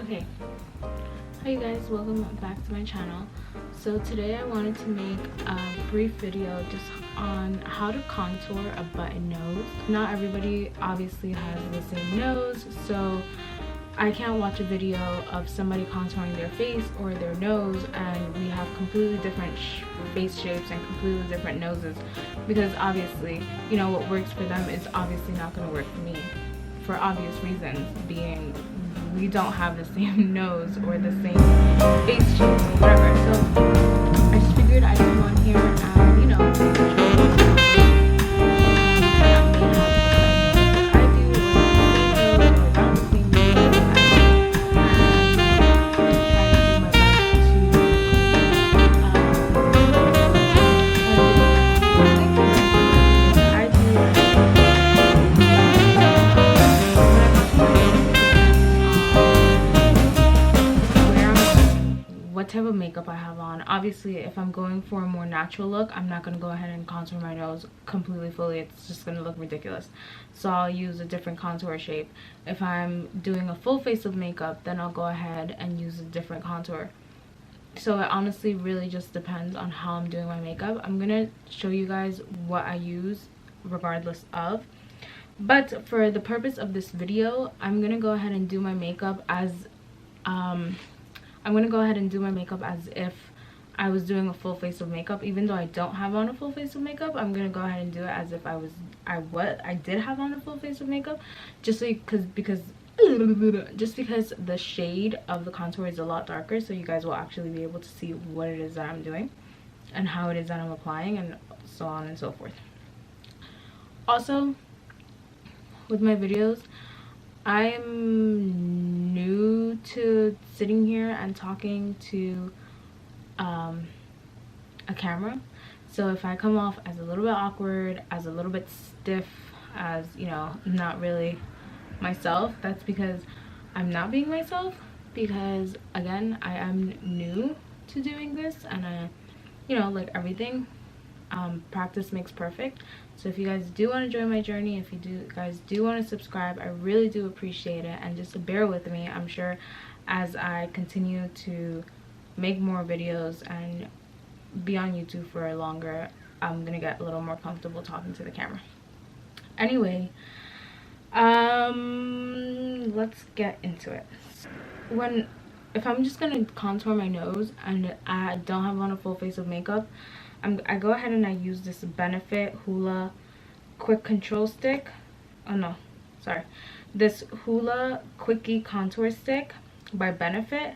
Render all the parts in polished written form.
Okay, hi you guys, welcome back to my channel. So today I wanted to make a brief video just on how to contour a button nose. Not everybody obviously has the same nose, so I can't watch a video of somebody contouring their face or their nose and we have completely different face shapes and completely different noses, because obviously, you know, what works for them is obviously not going to work for me, for obvious reasons, being we don't have the same nose or the same face shape or whatever. So I just figured I'd come on here and, you know, what type of makeup I have on. Obviously, if I'm going for a more natural look, I'm not going to go ahead and contour my nose completely fully. It's just going to look ridiculous. So I'll use a different contour shape. If I'm doing a full face of makeup, then I'll go ahead and use a different contour. So it honestly really just depends on how I'm doing my makeup. I'm going to show you guys what I use regardless of. But for the purpose of this video, I'm going to go ahead and do my makeup as if I was doing a full face of makeup. Even though I don't have on a full face of makeup, I'm gonna go ahead and do it as if I did have on a full face of makeup, just because the shade of the contour is a lot darker, so you guys will actually be able to see what it is that I'm doing and how it is that I'm applying, and so on and so forth. Also, with my videos, I'm new to sitting here and talking to a camera, so if I come off as a little bit awkward, as a little bit stiff, as, you know, not really myself, that's because I'm not being myself, because again, I am new to doing this, and you know, like everything, practice makes perfect. So if you guys do want to join my journey, if you guys do want to subscribe, I really do appreciate it, and just bear with me. I'm sure as I continue to make more videos and be on YouTube for longer, I'm gonna get a little more comfortable talking to the camera. Anyway, let's get into it. If I'm just gonna contour my nose and I don't have on a full face of makeup, I go ahead and I use this Benefit Hoola Quick Control Stick. Oh no, sorry. This Hoola Quickie Contour Stick by Benefit.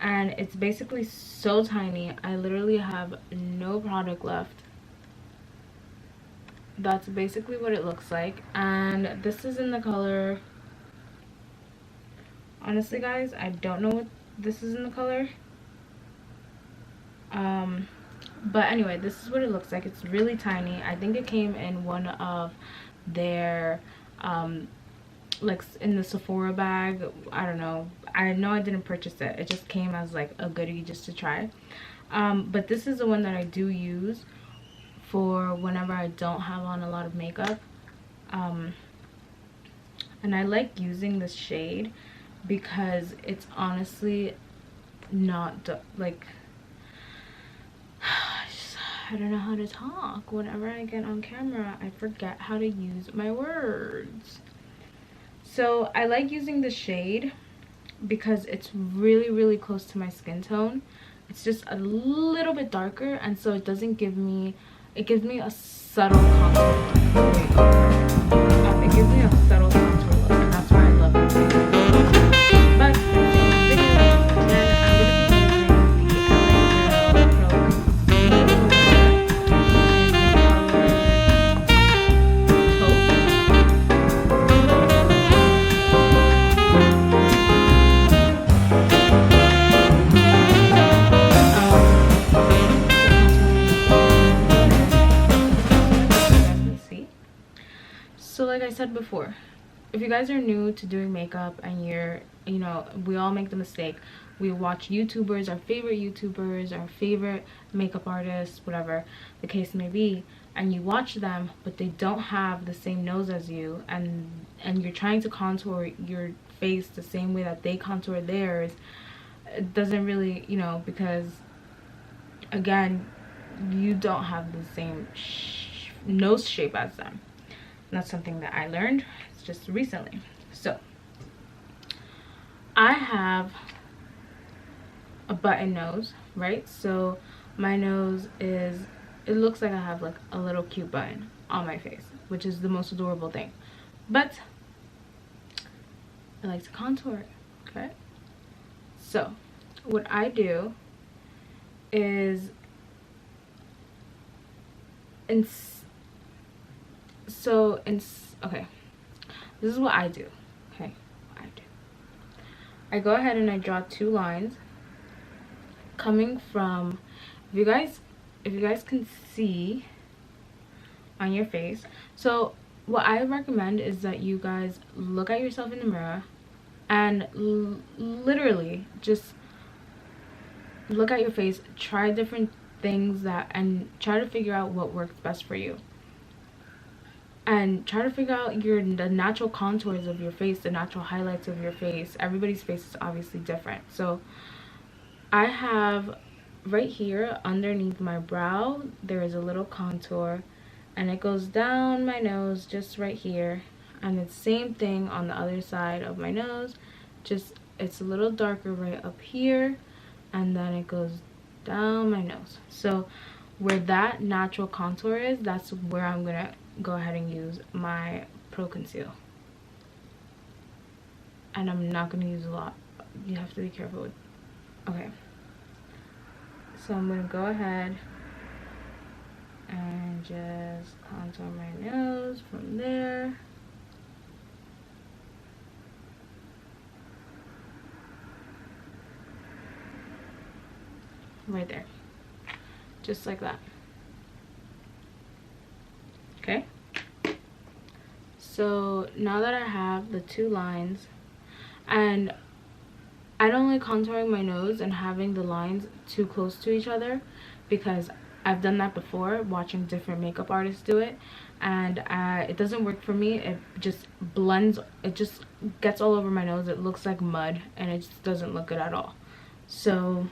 And it's basically so tiny. I literally have no product left. That's basically what it looks like. And this is in the color... Honestly, guys, I don't know what this is in the color. But anyway, this is what it looks like. It's really tiny. I think it came in one of their like in the Sephora bag. I don't know. I know I didn't purchase it. It just came as like a goodie just to try. But this is the one that I do use for whenever I don't have on a lot of makeup. And I like using this shade because it's honestly not like... I don't know how to talk. Whenever I get on camera, I forget how to use my words. So I like using the shade because it's really close to my skin tone. It's just a little bit darker, and so it doesn't give me... It gives me a subtle contour. It gives me a subtle contour look, and that's why I love it. But like I said before, if you guys are new to doing makeup and you're, you know, we all make the mistake. We watch YouTubers, our favorite makeup artists, whatever the case may be, and you watch them, but they don't have the same nose as you, and you're trying to contour your face the same way that they contour theirs, it doesn't really, you know, because again, you don't have the same nose shape as them. And that's something that I learned just recently. So I have a button nose, right? So my nose is, it looks like I have like a little cute button on my face, which is the most adorable thing. But I like to contour it, okay? So what I do is, okay, this is what I do, okay? What I do, I go ahead and I draw two lines coming from, if you guys can see on your face. So what I recommend is that you guys look at yourself in the mirror and literally just look at your face, try different things and try to figure out what works best for you, and try to figure out the natural contours of your face, the natural highlights of your face. Everybody's face is obviously different. So I have right here underneath my brow, there is a little contour, and it goes down my nose just right here, and it's same thing on the other side of my nose, just it's a little darker right up here, and then it goes down my nose. So where that natural contour is, that's where I'm gonna go ahead and use my Pro Conceal. And I'm not gonna use a lot. You have to be careful with, okay. So I'm gonna go ahead and just contour my nose from there. Right there, just like that. Okay, so now that I have the two lines, and I don't like contouring my nose and having the lines too close to each other, because I've done that before watching different makeup artists do it, and it doesn't work for me. It just blends, it just gets all over my nose. It looks like mud and it just doesn't look good at all. So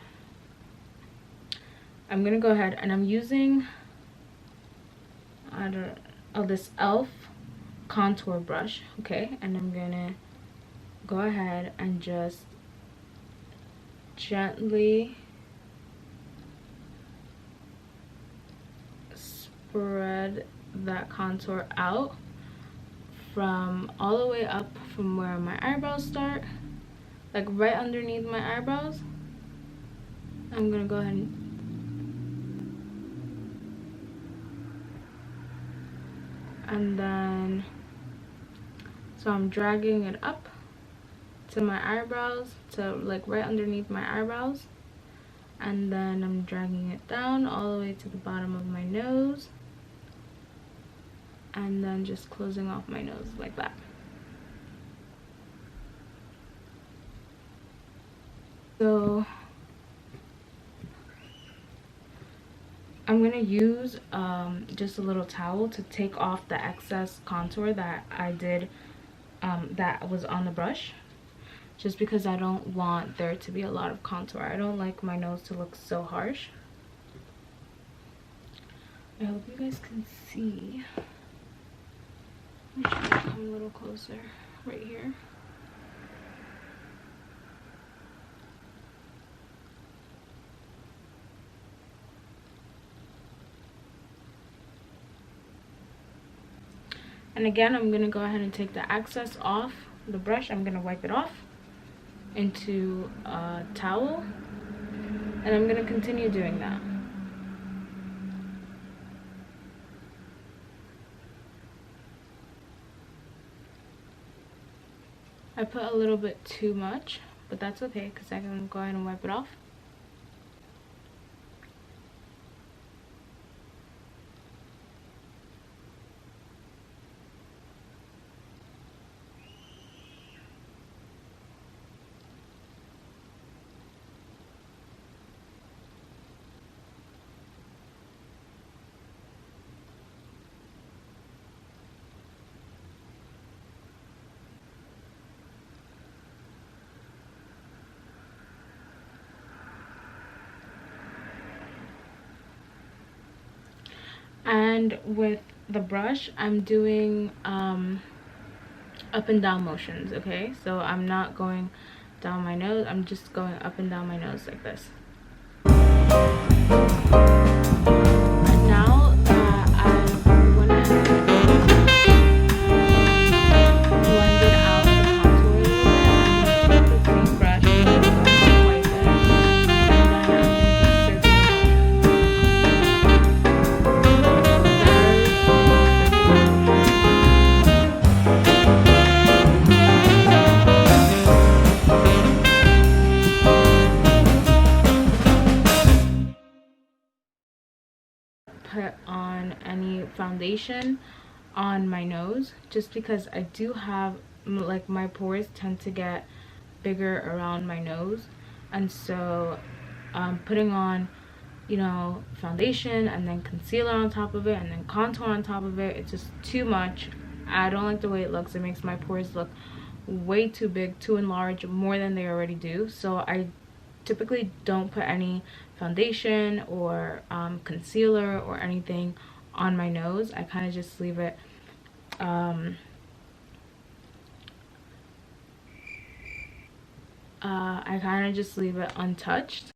I'm gonna go ahead and I'm using, this e.l.f. contour brush, okay? And I'm gonna go ahead and just gently spread that contour out from all the way up from where my eyebrows start, like right underneath my eyebrows. I'm gonna go ahead and then, so I'm dragging it up to my eyebrows, to like right underneath my eyebrows, and then I'm dragging it down all the way to the bottom of my nose, and then just closing off my nose like that. So I'm gonna use just a little towel to take off the excess contour that I did, that was on the brush, just because I don't want there to be a lot of contour. I don't like my nose to look so harsh. I hope you guys can see. Let me try to come a little closer right here. And again, I'm gonna go ahead and take the excess off the brush. I'm gonna wipe it off into a towel, and I'm gonna continue doing that. I put a little bit too much, but that's okay because I can go ahead and wipe it off. And with the brush, I'm doing up and down motions, okay? So I'm not going down my nose, I'm just going up and down my nose like this. And now that I went ahead and blended out the contour a little bit, I'm going to take the same brush and I'm going to wipe it, and then I'm going to do put on any foundation on my nose, just because I do have, like, my pores tend to get bigger around my nose, and so putting on, you know, foundation and then concealer on top of it and then contour on top of it, it's just too much. I don't like the way it looks. It makes my pores look way too big, too enlarged, more than they already do. So I typically don't put any foundation or concealer or anything on my nose. I kind of just leave it untouched.